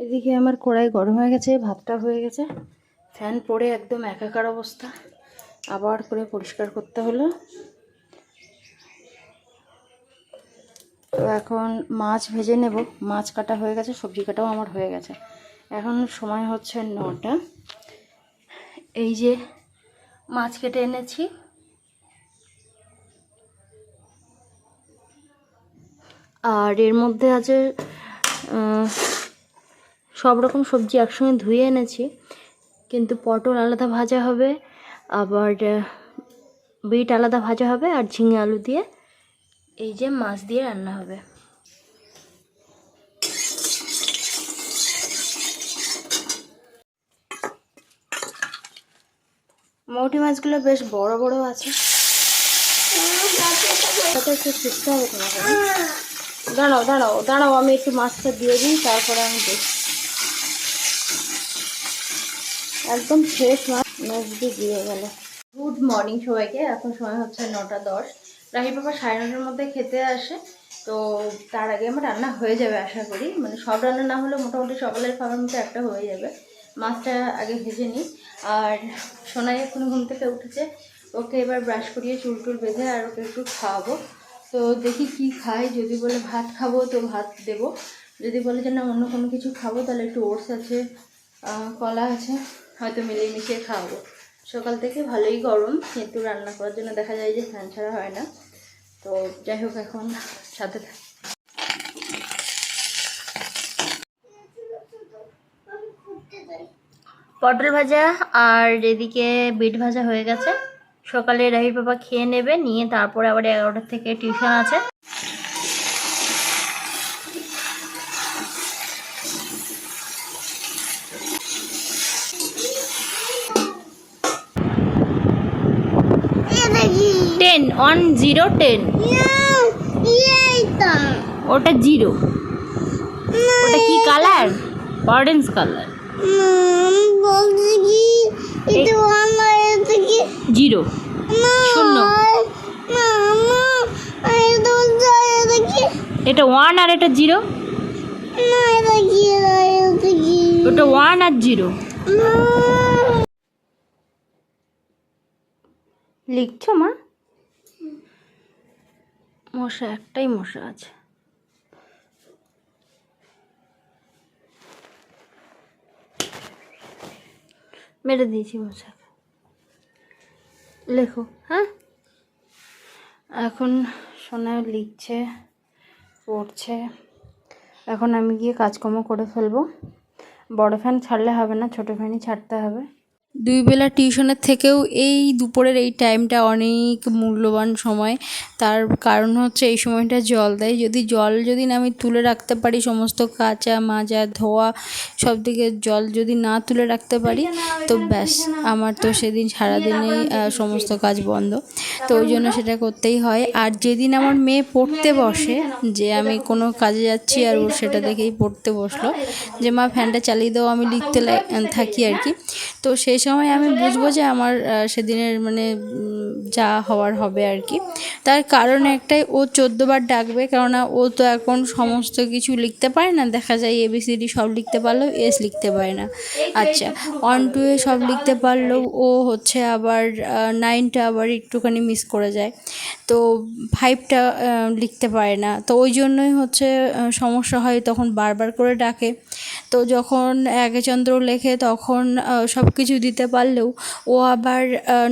এদিকে আমার কড়াই গরম হয়ে গেছে, ভাতটা হয়ে গেছে, ফ্যান পড়ে একদম একাকার অবস্থা, আবার করে পরিষ্কার করতে হলো। তো এখন মাছ ভেজে নেব, মাছ কাটা হয়ে গেছে, সবজি কাটাও আমার হয়ে গেছে। এখন সময় হচ্ছে 9টা। এই যে মাছ কেটে এনেছি, আর এর মধ্যে আছে সব রকম সবজি একসঙ্গে ধুয়ে এনেছি, কিন্তু পটল আলাদা ভাজা হবে, আবার বিট আলাদা ভাজা হবে, আর ঝিঙে আলু দিয়ে এই যে মাছ দিয়ে রান্না হবে। মৌটি মাছগুলো বেশ বড় বড় আছে, একটু সুস্থ হবে তোমাকে। দাঁড়াও দাঁড়াও দাঁড়াও, আমি একটু মাছটা দিয়ে দিই, তারপরে আমি দেখি। একদম ফ্রেশ মাছ দিয়ে গেল। গুড মর্নিং সবাইকে, এখন সময় হচ্ছে 9টা 10। রাহি বাবা 9:30টার মধ্যে খেতে আসে, তো তার আগে আমার রান্না হয়ে যাবে আশা করি, মানে সব রান্না না হলে মোটামুটি সকালের খাবার মতো একটা হয়ে যাবে। মাছটা আগে ভেজে নিই। আর সোনাই এখন ঘুম থেকে উঠেছে, ওকে এবার ব্রাশ করিয়ে চুল টুল বেঁধে আর ওকে একটু খাওয়াবো। তো দেখি কি খাই, যদি বলে ভাত খাবো তো ভাত দেবো, যদি বলে যে না অন্য কোনো কিছু খাবো তাহলে একটু ওটস আছে, কলা আছে, হয়তো মিলিয়ে মিশিয়ে খাওয়াবো। সকাল থেকে ভালোই গরম, কিন্তু রান্না করার জন্য দেখা যায় যে ফ্যান ছাড়া হয় না। তো যাই হোক, এখন সাথে পটল ভাজা আর এদিকে বিট ভাজা হয়ে গেছে। সকালে রাহির বাবা খেয়ে নেবে, নিয়ে তারপরে আবার 11টা থেকে টিউশন আছে। টেন 1 0 10, ওটা 0, ওটা কি কালার? Orange colour. 0 শূন্য, এটা 1 আর এটা 0, ওটা 1 আর 0 লিখছো মা? মশা, একটাই মশা আছে। মেরে দিয়েছি মশাকে। লেখো হ্যাঁ। এখন সোনা লিখছে, পড়ছে। এখন আমি গিয়ে কাজকর্ম করে ফেলবো। বড় ফ্যান ছাড়লে হবে না, ছোট ফ্যানই ছাড়তে হবে। 2 বেলা টিউশনের থেকেও এই দুপুরের এই টাইমটা অনেক মূল্যবান সময়। তার কারণ হচ্ছে এই সময়টা জল দেয়, যদি না আমি তুলে রাখতে পারি, সমস্ত কাচা মাজা ধোয়া সব দিকে জল যদি না তুলে রাখতে পারি, তো ব্যাস আমার তো সেদিন সারাদিনেই সমস্ত কাজ বন্ধ। তো ওই জন্য সেটা করতেই হয়। আর যেদিন আমার মেয়ে পড়তে বসে, যে আমি কোনো কাজে যাচ্ছি আর ওর সেটা দেখেই পড়তে বসলো যে মা ফ্যানটা চালিয়ে দাও, আমি লিখতে থাকি আর কি। তো সেই সময় আমি বুঝবো যে আমার সেদিনের মানে যা হওয়ার হবে আর কি। তার কারণ একটাই, ও 14 বার ডাকবে, কেননা ও তো এখন সমস্ত কিছু লিখতে পারে না। দেখা যায় ABCD সব লিখতে পারলেও এস লিখতে পারে না। আচ্ছা 1 2 সব লিখতে পারলেও ও হচ্ছে আবার 9টা আবার একটুখানি মিস করে যায়, তো 5টা লিখতে পারে না। তো ওই জন্যই হচ্ছে সমস্যা হয়, তখন বারবার করে ডাকে। তো যখন একচন্দ্র লেখে তখন সব কিছু দিতে পারলেও ও আবার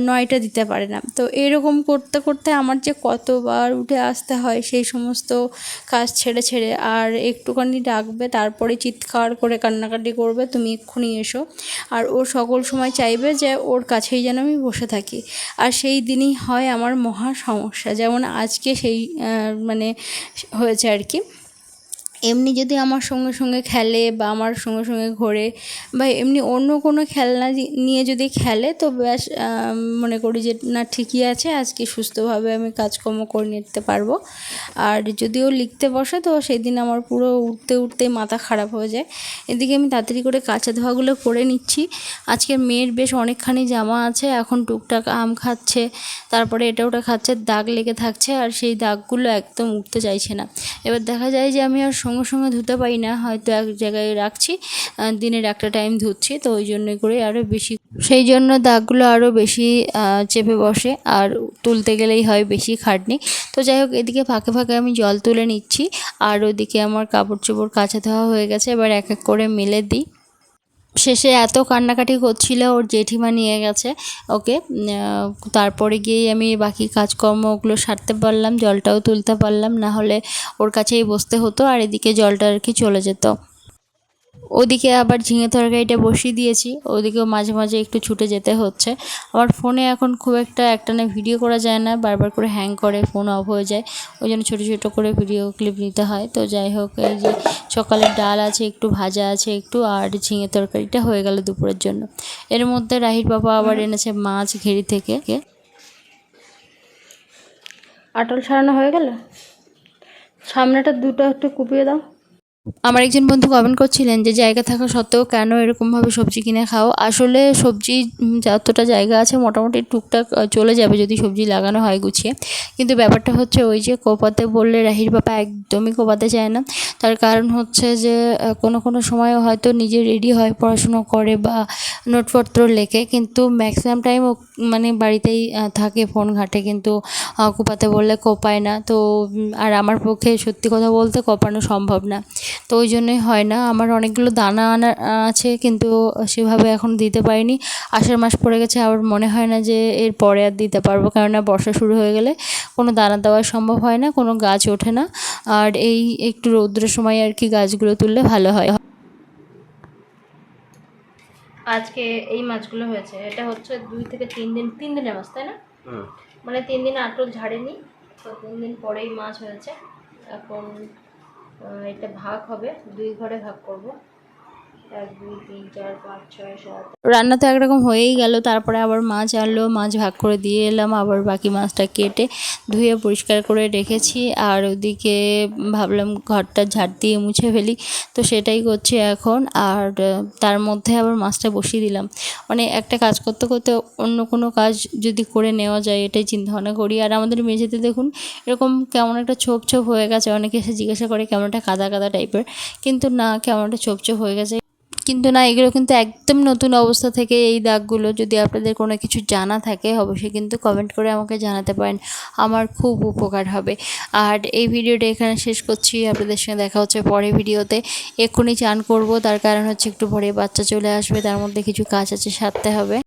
9টা দিতে পারে না। তো এরকম করতে করতে আমার যে কতবার উঠে আসতে হয় সেই সমস্ত কাজ ছেড়ে ছেড়ে, আর একটুখানি ডাকবে, তারপরে চিৎকার করে কান্নাকাটি করবে তুমি এক্ষুনি এসো। আর ও সকল সময় চাইবে যে ওর কাছেই যেন আমি বসে থাকি। আর সেই দিনই হয় আমার মহা সমস্যা, যেমন আজকে সেই মানে হয়েছে আর কি। এমনি যদি আমার সঙ্গে সঙ্গে খেলে বা আমার সঙ্গে সঙ্গে ঘোরে বা এমনি অন্য কোনো খেলনা নিয়ে যদি খেলে, তো ব্যাস মনে করি যে না ঠিকই আছে, আজকে সুস্থভাবে আমি কাজকর্ম করে নিতে পারবো। আর যদিও লিখতে বসে, তো সেই দিন আমার পুরো উঠতে উঠতে মাথা খারাপ হয়ে যায়। এদিকে আমি তাড়াতাড়ি করে কাচা ধোয়াগুলো করে নিচ্ছি। আজকে মেয়ের বেশ অনেকখানি জামা আছে, এখন টুকটাক আম খাচ্ছে, তারপরে এটা ওটা খাচ্ছে, দাগ লেগে থাকছে, আর সেই দাগগুলো একদম উঠতে চাইছে না। এবার দেখা যায় যে আমি আর সঙ্গে সঙ্গে ধুতে পারি না, হয়তো এক জায়গায় রাখছি, দিনের একটা টাইম ধুচ্ছি, তো ওই জন্যই করে আরও বেশি, সেই জন্য দাগগুলো আরও বেশি চেপে বসে আর তুলতে গেলেই হয় বেশি খাটনি। তো যাই হোক, এদিকে ফাঁকে ফাঁকে আমি জল তুলে নিচ্ছি, আর ওদিকে আমার কাপড় চোপড় কাচা ধোয়া হয়ে গেছে, এবার এক এক করে মেলে দিই। শেষে এত কান্নাকাটি করছিল, ওর জেঠিমা নিয়ে গেছে ওকে, তারপরে গিয়েই আমি বাকি কাজকর্মগুলো সারতে পারলাম, জলটাও তুলতে পারলাম, না হলে ওর কাছেই বসতে হতো আর এদিকে জলটা আর কি চলে যেত। ওদিকে আবার ঝিঙে তরকারিটা বসিয়ে দিয়েছি, ওদিকেও মাঝে মাঝে একটু ছুটে যেতে হচ্ছে। আমার ফোনে এখন খুব একটা একটানা ভিডিও করা যায় না, বারবার করে হ্যাং করে, ফোন অফ হয়ে যায়, ওই জন্য ছোটো ছোটো করে ভিডিও ক্লিপ নিতে হয়। তো যাই হোক, এই যে সকালের ডাল আছে, একটু ভাজা আছে একটু, আর ঝিঙে তরকারিটা হয়ে গেল দুপুরের জন্য। এর মধ্যে রাহির বাবা আবার এনেছে মাছ ঘেরি থেকে। আটল ছাড়ানো হয়ে গেল, সামনেটা দুটো একটু কুপিয়ে দাও। আমার একজন বন্ধু কমেন্ট করছিলেন যে জায়গা থাকা সত্ত্বেও কেন এরকমভাবে সবজি কিনে খাও। আসলে সবজি যতটা জায়গা আছে মোটামুটি টুকটাক চলে যাবে যদি সবজি লাগানো হয় গুছিয়ে, কিন্তু ব্যাপারটা হচ্ছে ওই যে কোপাতে বললে রাহির বাবা একদমই কোপাতে চায় না। তার কারণ হচ্ছে যে কোনো কোনো সময় হয়তো নিজে রেডি হয়, পড়াশুনো করে বা নোটপত্র লেখে, কিন্তু ম্যাক্সিমাম টাইম ও মানে বাড়িতেই থাকে, ফোন ঘাঁটে, কিন্তু কোপাতে বললে কোপায় না। তো আর আমার পক্ষে সত্যি কথা বলতে কোপানো সম্ভব না, তো ওই জন্যই হয় না। আমার অনেকগুলো দানা আনা আছে, কিন্তু সেভাবে এখন দিতে পারিনি। আষাঢ় মাস পড়ে গেছে, আবার মনে হয় না যে এর পরে আর দিতে পারবো, কেননা বর্ষা শুরু হয়ে গেলে কোনো দানা দেওয়া সম্ভব হয় না, কোনো গাছ ওঠে না, আর এই একটু রৌদ্রের সময় আর কি গাছগুলো তুললে ভালো হয়। আজকে এই মাছগুলো হয়েছে, এটা হচ্ছে 2 থেকে 3 দিন, 3 দিনের মাছ, তাই না? মানে 3 দিন আটল ঝাড়েনি, তো 3 দিন পরেই মাছ হয়েছে। এখন এটা ভাগ হবে, 2 ঘরে ভাগ করব, 1 2 3 4 5 6 7। রান্না তো একরকম হয়েই গেল, তারপরে আবার মাছ আনলো, মাছ ভাগ করে দিয়ে এলাম, আবার বাকি মাছটা কেটে ধুয়ে পরিষ্কার করে রেখেছি। আর ওদিকে ভাবলাম ঘরটা ঝাড় দিয়ে মুছে ফেলি, তো সেটাই করছি এখন। আর তার মধ্যে আবার মাছটা বসিয়ে দিলাম, মানে একটা কাজ করতে করতে অন্য কোনো কাজ যদি করে নেওয়া যায় এটাই চিন্তাভাবনা করি। আর আমাদের মেঝেতে দেখুন এরকম কেমন একটা ছোপ ছোপ হয়ে গেছে, অনেকে এসে জিজ্ঞাসা করে কেমন একটা কাদা কাদা টাইপের, কিন্তু না, কেমন একটা ছোপ ছোপ হয়ে গেছে, কিন্তু না, এগুলো কিন্তু একদম নতুন অবস্থা থেকে এই দাগগুলো। যদি আপনাদের কোনো কিছু জানা থাকে অবশ্যই কিন্তু কমেন্ট করে আমাকে জানাতে পারেন, আমার খুব উপকার হবে। আর এই ভিডিওটা এখানে শেষ করছি, আপনাদের সঙ্গে দেখা হচ্ছে পরের ভিডিওতে। এক্ষুনি চান করব, তার কারণ হচ্ছে একটু পরে বাচ্চা চলে আসবে, তার মধ্যে কিছু কাজ আছে সারতে হবে।